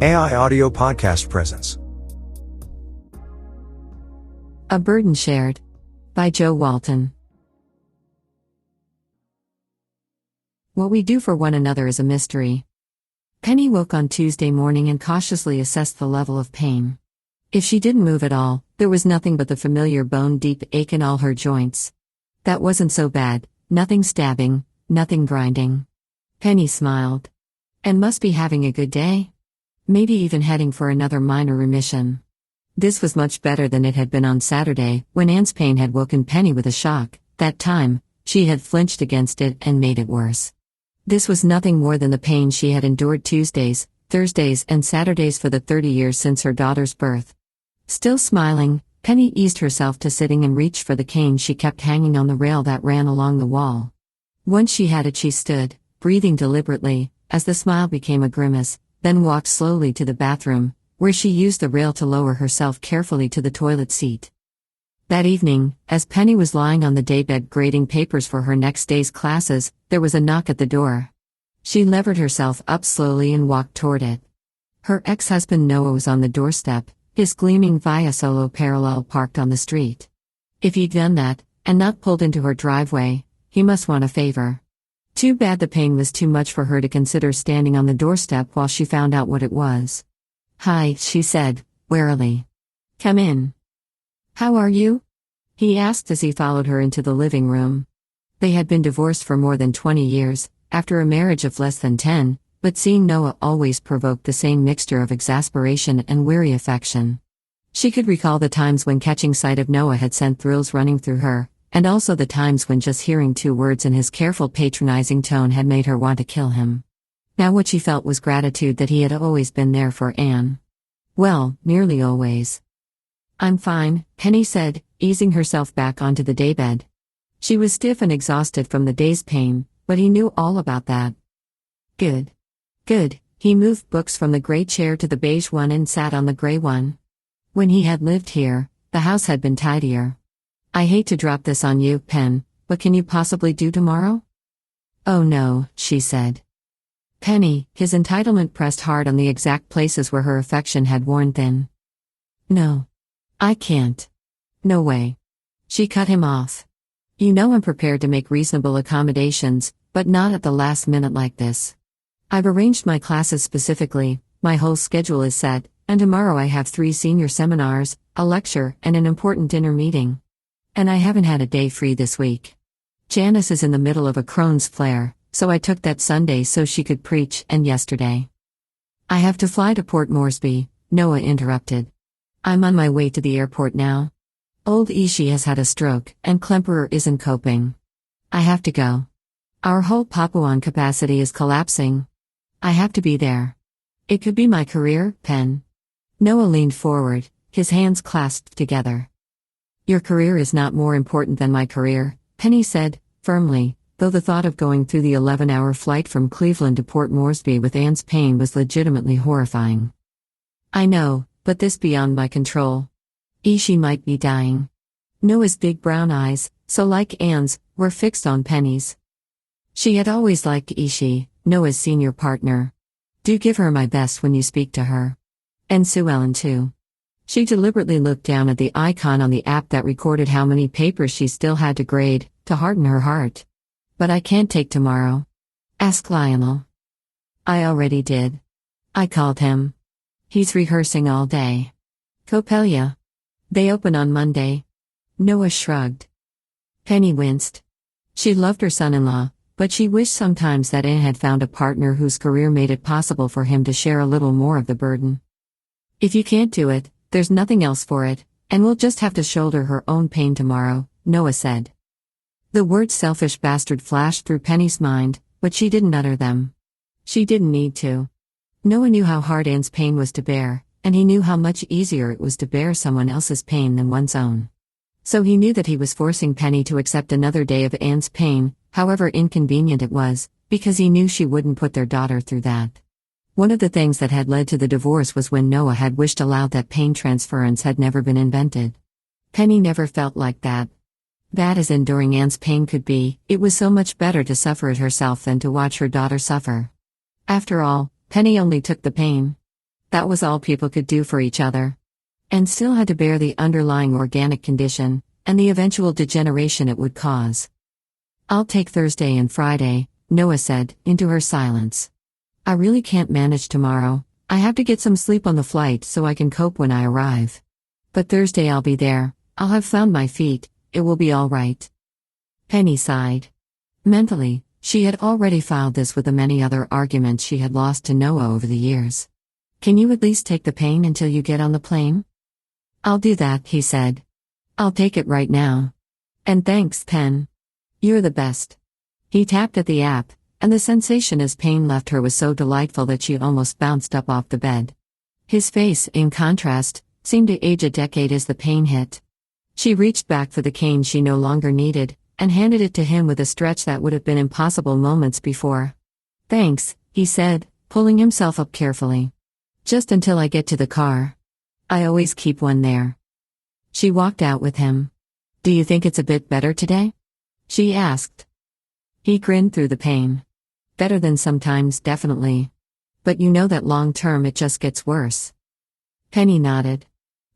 AI Audio Podcast presents A Burden Shared by Joe Walton. What we do for one another is a mystery. Penny woke on Tuesday morning and cautiously assessed the level of pain. If she didn't move at all, there was nothing but the familiar bone-deep ache in all her joints. That wasn't so bad, nothing stabbing, nothing grinding. Penny smiled. And must be having a good day? Maybe even heading for another minor remission. This was much better than it had been on Saturday, when Anne's pain had woken Penny with a shock. That time, she had flinched against it and made it worse. This was nothing more than the pain she had endured Tuesdays, Thursdays and Saturdays for the 30 years since her daughter's birth. Still smiling, Penny eased herself to sitting and reached for the cane she kept hanging on the rail that ran along the wall. Once she had it, she stood, breathing deliberately, as the smile became a grimace, then walked slowly to the bathroom, where she used the rail to lower herself carefully to the toilet seat. That evening, as Penny was lying on the daybed grading papers for her next day's classes, there was a knock at the door. She levered herself up slowly and walked toward it. Her ex-husband Noah was on the doorstep, his gleaming Via Solo parallel parked on the street. If he'd done that, and not pulled into her driveway, he must want a favor. Too bad the pain was too much for her to consider standing on the doorstep while she found out what it was. "Hi," she said, warily. "Come in." "How are you?" he asked as he followed her into the living room. They had been divorced for more than 20 years, after a marriage of less than 10, but seeing Noah always provoked the same mixture of exasperation and weary affection. She could recall the times when catching sight of Noah had sent thrills running through her, and also the times when just hearing 2 words in his careful patronizing tone had made her want to kill him. Now what she felt was gratitude that he had always been there for Anne. Well, nearly always. "I'm fine," Penny said, easing herself back onto the daybed. She was stiff and exhausted from the day's pain, but he knew all about that. Good. Good. He moved books from the gray chair to the beige one and sat on the gray one. When he had lived here, the house had been tidier. "I hate to drop this on you, Pen, but can you possibly do tomorrow?" "Oh no," she said. Penny, his entitlement pressed hard on the exact places where her affection had worn thin. "No. I can't. No way." She cut him off. "You know I'm prepared to make reasonable accommodations, but not at the last minute like this. I've arranged my classes specifically, my whole schedule is set, and tomorrow I have 3 senior seminars, a lecture, and an important dinner meeting. And I haven't had a day free this week. Janice is in the middle of a Crohn's flare, so I took that Sunday so she could preach, and yesterday. I have to fly to Port Moresby," Noah interrupted. "I'm on my way to the airport now. Old Ishi has had a stroke, and Klemperer isn't coping. I have to go. Our whole Papuan capacity is collapsing. I have to be there. It could be my career, Pen." Noah leaned forward, his hands clasped together. "Your career is not more important than my career," Penny said, firmly, though the thought of going through the 11-hour flight from Cleveland to Port Moresby with Anne's pain was legitimately horrifying. "I know, but this beyond my control. Ishi might be dying." Noah's big brown eyes, so like Anne's, were fixed on Penny's. She had always liked Ishi, Noah's senior partner. "Do give her my best when you speak to her. And Sue Ellen too." She deliberately looked down at the icon on the app that recorded how many papers she still had to grade, to harden her heart. "But I can't take tomorrow." "Ask Lionel." "I already did. I called him. He's rehearsing all day." "Coppelia. They open on Monday." Noah shrugged. Penny winced. She loved her son-in-law, but she wished sometimes that Anne had found a partner whose career made it possible for him to share a little more of the burden. "If you can't do it, there's nothing else for it, and we'll just have to shoulder her own pain tomorrow," Noah said. The word selfish bastard flashed through Penny's mind, but she didn't utter them. She didn't need to. Noah knew how hard Anne's pain was to bear, and he knew how much easier it was to bear someone else's pain than one's own. So he knew that he was forcing Penny to accept another day of Anne's pain, however inconvenient it was, because he knew she wouldn't put their daughter through that. One of the things that had led to the divorce was when Noah had wished aloud that pain transference had never been invented. Penny never felt like that. Bad as enduring Anne's pain could be, it was so much better to suffer it herself than to watch her daughter suffer. After all, Penny only took the pain. That was all people could do for each other. And still had to bear the underlying organic condition, and the eventual degeneration it would cause. "I'll take Thursday and Friday," Noah said, into her silence. "I really can't manage tomorrow. I have to get some sleep on the flight so I can cope when I arrive. But Thursday I'll be there, I'll have found my feet, it will be all right." Penny sighed. Mentally, she had already filed this with the many other arguments she had lost to Noah over the years. "Can you at least take the pain until you get on the plane?" "I'll do that," he said. "I'll take it right now. And thanks, Pen. You're the best." He tapped at the app, and the sensation as pain left her was so delightful that she almost bounced up off the bed. His face, in contrast, seemed to age a decade as the pain hit. She reached back for the cane she no longer needed, and handed it to him with a stretch that would have been impossible moments before. "Thanks," he said, pulling himself up carefully. "Just until I get to the car. I always keep one there." She walked out with him. "Do you think it's a bit better today?" she asked. He grinned through the pain. "Better than sometimes, definitely. But you know that long term it just gets worse." Penny nodded.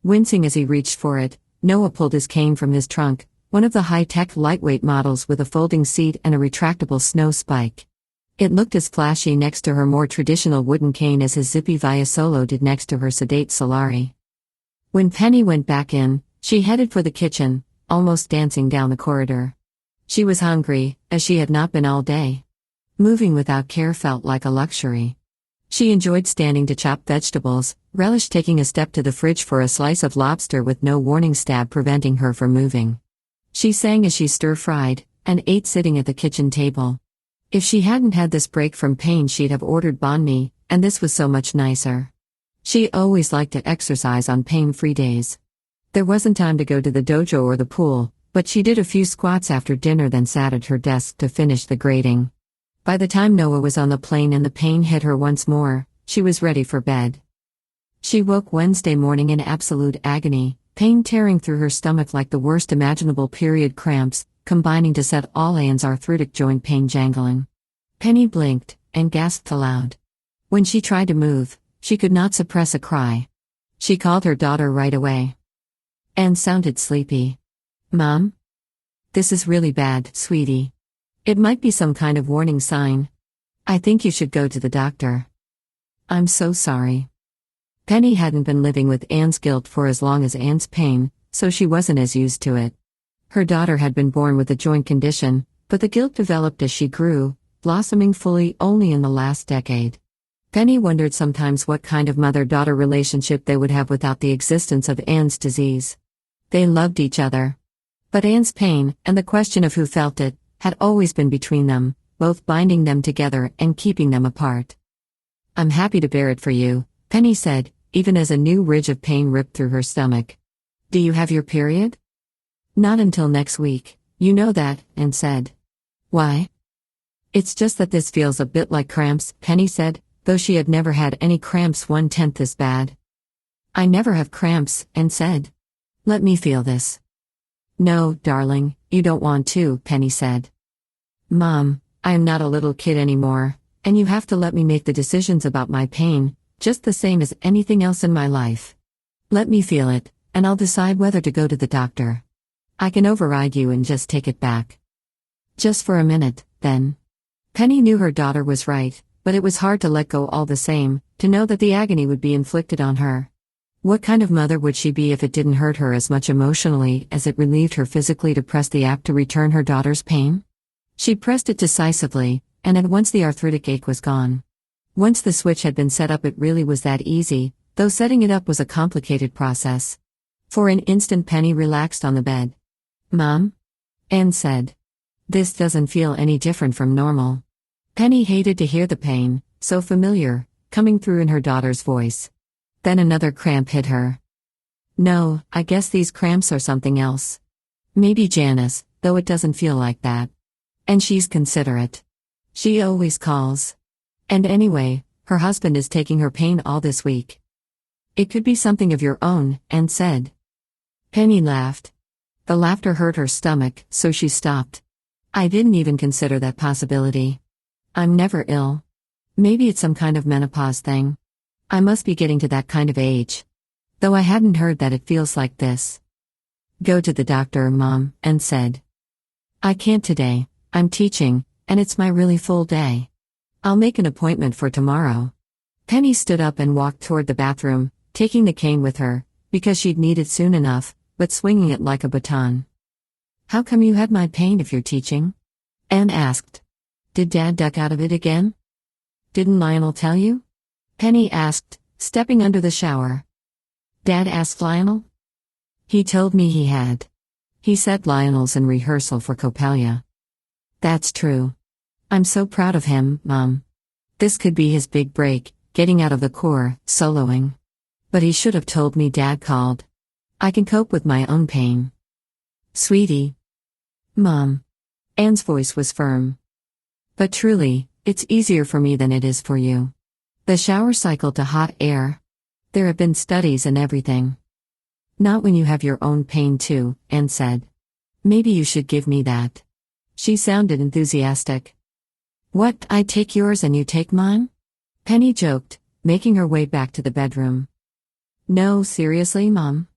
Wincing as he reached for it, Noah pulled his cane from his trunk, one of the high-tech lightweight models with a folding seat and a retractable snow spike. It looked as flashy next to her more traditional wooden cane as his zippy Via Solo did next to her sedate Solari. When Penny went back in, she headed for the kitchen, almost dancing down the corridor. She was hungry, as she had not been all day. Moving without care felt like a luxury. She enjoyed standing to chop vegetables, relished taking a step to the fridge for a slice of lobster with no warning stab preventing her from moving. She sang as she stir-fried, and ate sitting at the kitchen table. If she hadn't had this break from pain she'd have ordered banh mi, and this was so much nicer. She always liked to exercise on pain-free days. There wasn't time to go to the dojo or the pool, but she did a few squats after dinner then sat at her desk to finish the grading. By the time Noah was on the plane and the pain hit her once more, she was ready for bed. She woke Wednesday morning in absolute agony, pain tearing through her stomach like the worst imaginable period cramps, combining to set all Anne's arthritic joint pain jangling. Penny blinked, and gasped aloud. When she tried to move, she could not suppress a cry. She called her daughter right away. Anne sounded sleepy. "Mom? This is really bad, sweetie. It might be some kind of warning sign. I think you should go to the doctor." "I'm so sorry." Penny hadn't been living with Anne's guilt for as long as Anne's pain, so she wasn't as used to it. Her daughter had been born with a joint condition, but the guilt developed as she grew, blossoming fully only in the last decade. Penny wondered sometimes what kind of mother-daughter relationship they would have without the existence of Anne's disease. They loved each other. But Anne's pain, and the question of who felt it, had always been between them, both binding them together and keeping them apart. "I'm happy to bear it for you," Penny said, even as a new ridge of pain ripped through her stomach. "Do you have your period?" "Not until next week, you know that," Anne said. "Why?" "It's just that this feels a bit like cramps," Penny said, though she had never had any cramps 1/10 this bad. "I never have cramps," Anne said. "Let me feel this." "No, darling, you don't want to," Penny said. "Mom, I am not a little kid anymore, and you have to let me make the decisions about my pain, just the same as anything else in my life. Let me feel it, and I'll decide whether to go to the doctor. I can override you and just take it back." Just for a minute, then. Penny knew her daughter was right, but it was hard to let go all the same, to know that the agony would be inflicted on her. What kind of mother would she be if it didn't hurt her as much emotionally as it relieved her physically to press the app to return her daughter's pain? She pressed it decisively, and at once the arthritic ache was gone. Once the switch had been set up it really was that easy, though setting it up was a complicated process. For an instant Penny relaxed on the bed. "Mom?" Anne said. "This doesn't feel any different from normal." Penny hated to hear the pain, so familiar, coming through in her daughter's voice. Then another cramp hit her. "No, I guess these cramps are something else. Maybe Janice, though it doesn't feel like that. And she's considerate. She always calls. And anyway, her husband is taking her pain all this week." "It could be something of your own," Anne said. Penny laughed. The laughter hurt her stomach, so she stopped. "I didn't even consider that possibility. I'm never ill. Maybe it's some kind of menopause thing. I must be getting to that kind of age. Though I hadn't heard that it feels like this. Go to the doctor, Mom, Anne said. I can't today, I'm teaching, and it's my really full day. I'll make an appointment for tomorrow. Penny stood up and walked toward the bathroom, taking the cane with her, because she'd need it soon enough, but swinging it like a baton. How come you had my pain if you're teaching? Anne asked. Did Dad duck out of it again? Didn't Lionel tell you? Penny asked, stepping under the shower. Dad asked Lionel? He told me he had. He said Lionel's in rehearsal for Coppelia. That's true. I'm so proud of him, Mom. This could be his big break, getting out of the Corps, soloing. But he should have told me Dad called. I can cope with my own pain. Sweetie. Mom. Anne's voice was firm. But truly, it's easier for me than it is for you. The shower cycle to hot air. There have been studies and everything. Not when you have your own pain too, Anne said. Maybe you should give me that. She sounded enthusiastic. What, I take yours and you take mine? Penny joked, making her way back to the bedroom. No, seriously, Mom.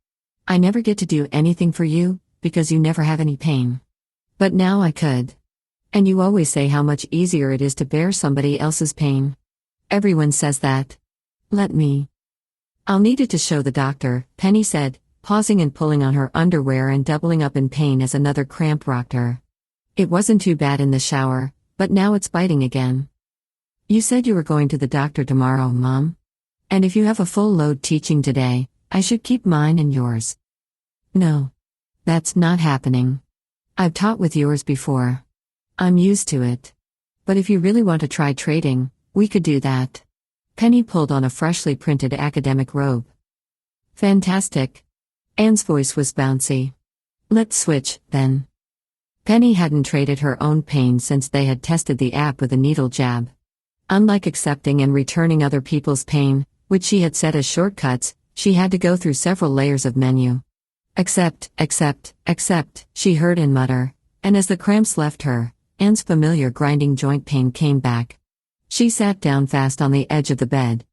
I never get to do anything for you, because you never have any pain. But now I could. And you always say how much easier it is to bear somebody else's pain. Everyone says that. Let me. I'll need it to show the doctor, Penny said, pausing and pulling on her underwear and doubling up in pain as another cramp rocked her. It wasn't too bad in the shower, but now it's biting again. You said you were going to the doctor tomorrow, Mom. And if you have a full load teaching today, I should keep mine and yours. No. That's not happening. I've taught with yours before. I'm used to it. But if you really want to try trading, we could do that. Penny pulled on a freshly printed academic robe. Fantastic. Anne's voice was bouncy. Let's switch, then. Penny hadn't traded her own pain since they had tested the app with a needle jab. Unlike accepting and returning other people's pain, which she had set as shortcuts, she had to go through several layers of menu. Accept, she heard Anne mutter, and as the cramps left her, Anne's familiar grinding joint pain came back. She sat down fast on the edge of the bed.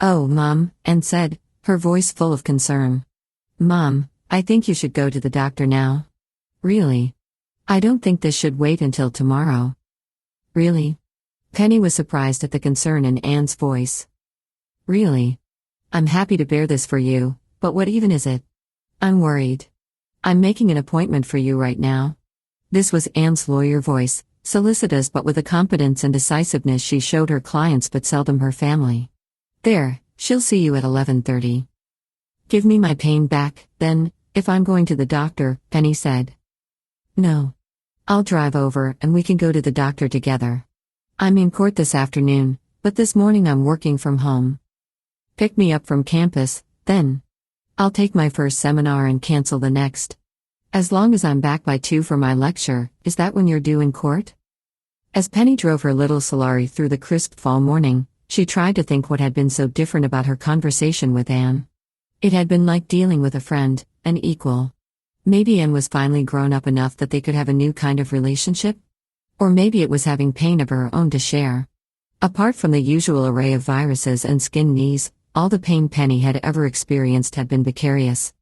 Oh, Mom, Anne said, her voice full of concern. Mom, I think you should go to the doctor now. Really? I don't think this should wait until tomorrow. Really? Penny was surprised at the concern in Anne's voice. Really? I'm happy to bear this for you, but what even is it? I'm worried. I'm making an appointment for you right now. This was Anne's lawyer voice, solicitous but with a competence and decisiveness she showed her clients but seldom her family. There, she'll see you at 11:30. Give me my pain back, then, if I'm going to the doctor, Penny said. No. I'll drive over and we can go to the doctor together. I'm in court this afternoon, but this morning I'm working from home. Pick me up from campus, then. I'll take my first seminar and cancel the next. As long as I'm back by 2 for my lecture, is that when you're due in court? As Penny drove her little Solari through the crisp fall morning, she tried to think what had been so different about her conversation with Anne. It had been like dealing with a friend, an equal. Maybe Anne was finally grown up enough that they could have a new kind of relationship? Or maybe it was having pain of her own to share. Apart from the usual array of viruses and skin knees, all the pain Penny had ever experienced had been vicarious.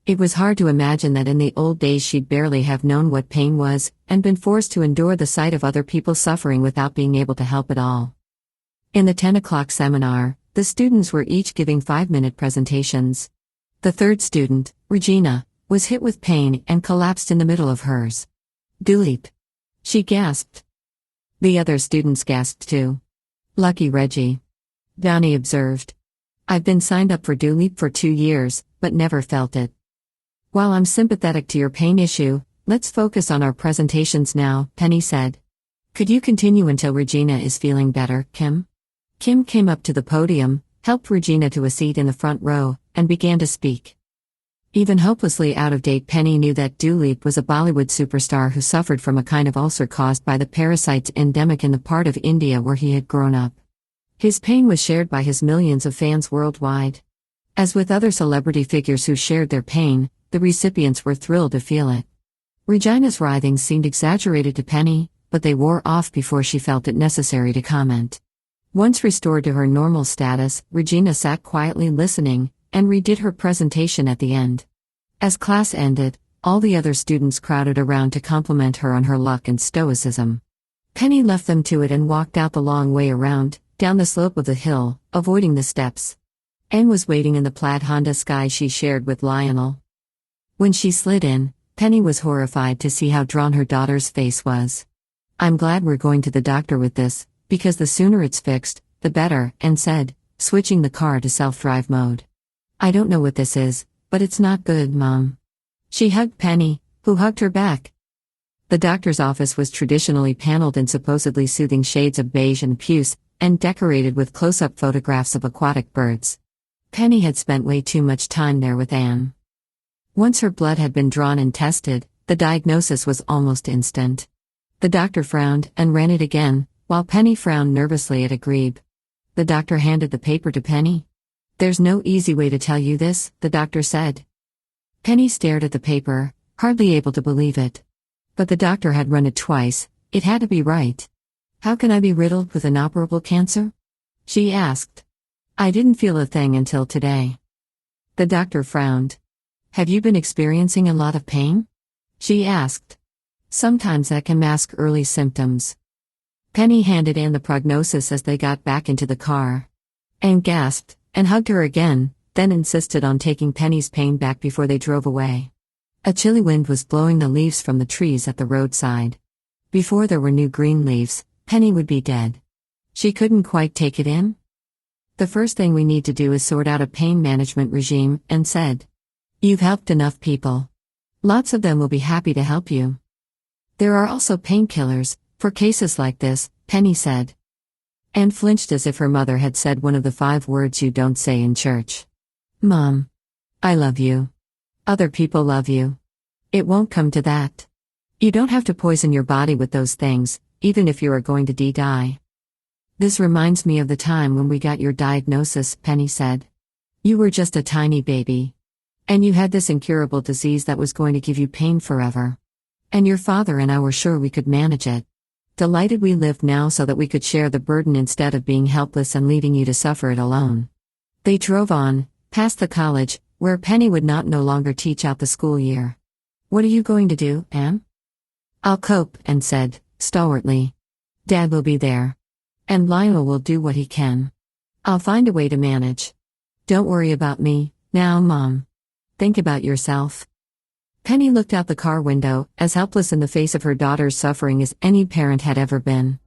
It was hard to imagine that in the old days she'd barely have known what pain was, and been forced to endure the sight of other people suffering without being able to help at all. In the 10 o'clock seminar, the students were each giving 5-minute presentations. The third student, Regina, was hit with pain and collapsed in the middle of hers. Doolip. She gasped. The other students gasped too. Lucky Reggie. Downey observed. I've been signed up for Doolip for 2 years, but never felt it. While I'm sympathetic to your pain issue, let's focus on our presentations now, Penny said. Could you continue until Regina is feeling better, Kim? Kim came up to the podium, helped Regina to a seat in the front row, and began to speak. Even hopelessly out of date, Penny knew that Doolip was a Bollywood superstar who suffered from a kind of ulcer caused by the parasites endemic in the part of India where he had grown up. His pain was shared by his millions of fans worldwide. As with other celebrity figures who shared their pain, the recipients were thrilled to feel it. Regina's writhings seemed exaggerated to Penny, but they wore off before she felt it necessary to comment. Once restored to her normal status, Regina sat quietly listening, and redid her presentation at the end. As class ended, all the other students crowded around to compliment her on her luck and stoicism. Penny left them to it and walked out the long way around, down the slope of the hill, avoiding the steps. Anne was waiting in the plaid Honda Sky she shared with Lionel. When she slid in, Penny was horrified to see how drawn her daughter's face was. "I'm glad we're going to the doctor with this, because the sooner it's fixed, the better," Anne said, switching the car to self-drive mode. "I don't know what this is, but it's not good, Mom." She hugged Penny, who hugged her back. The doctor's office was traditionally paneled in supposedly soothing shades of beige and puce, and decorated with close-up photographs of aquatic birds. Penny had spent way too much time there with Anne. Once her blood had been drawn and tested, the diagnosis was almost instant. The doctor frowned and ran it again, while Penny frowned nervously at a grebe. The doctor handed the paper to Penny. "There's no easy way to tell you this," the doctor said. Penny stared at the paper, hardly able to believe it. But the doctor had run it twice, it had to be right. "How can I be riddled with inoperable cancer?" she asked. "I didn't feel a thing until today." The doctor frowned. "Have you been experiencing a lot of pain?" she asked. "Sometimes that can mask early symptoms." Penny handed Anne the prognosis as they got back into the car. Anne gasped, and hugged her again, then insisted on taking Penny's pain back before they drove away. A chilly wind was blowing the leaves from the trees at the roadside. Before there were new green leaves, Penny would be dead. She couldn't quite take it in. "The first thing we need to do is sort out a pain management regime," Anne said. "You've helped enough people. Lots of them will be happy to help you. There are also painkillers, for cases like this," Penny said. Anne flinched as if her mother had said one of the 5 words you don't say in church. "Mom. I love you. Other people love you. It won't come to that. You don't have to poison your body with those things, even if you are going to die." "This reminds me of the time when we got your diagnosis," Penny said. "You were just a tiny baby. And you had this incurable disease that was going to give you pain forever. And your father and I were sure we could manage it. Delighted we lived now so that we could share the burden instead of being helpless and leaving you to suffer it alone." They drove on, past the college, where Penny would not no longer teach out the school year. "What are you going to do, Anne?" "I'll cope," Anne said, stalwartly. "Dad will be there. And Lionel will do what he can. I'll find a way to manage. Don't worry about me, now, Mom. Think about yourself." Penny looked out the car window, as helpless in the face of her daughter's suffering as any parent had ever been.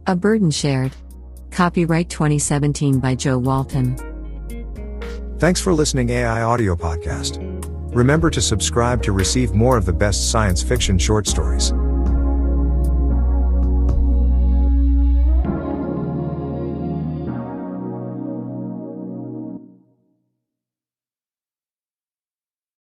A Burden Shared. Copyright 2017 by Joe Walton. Thanks for listening AI Audio Podcast. Remember to subscribe to receive more of the best science fiction short stories.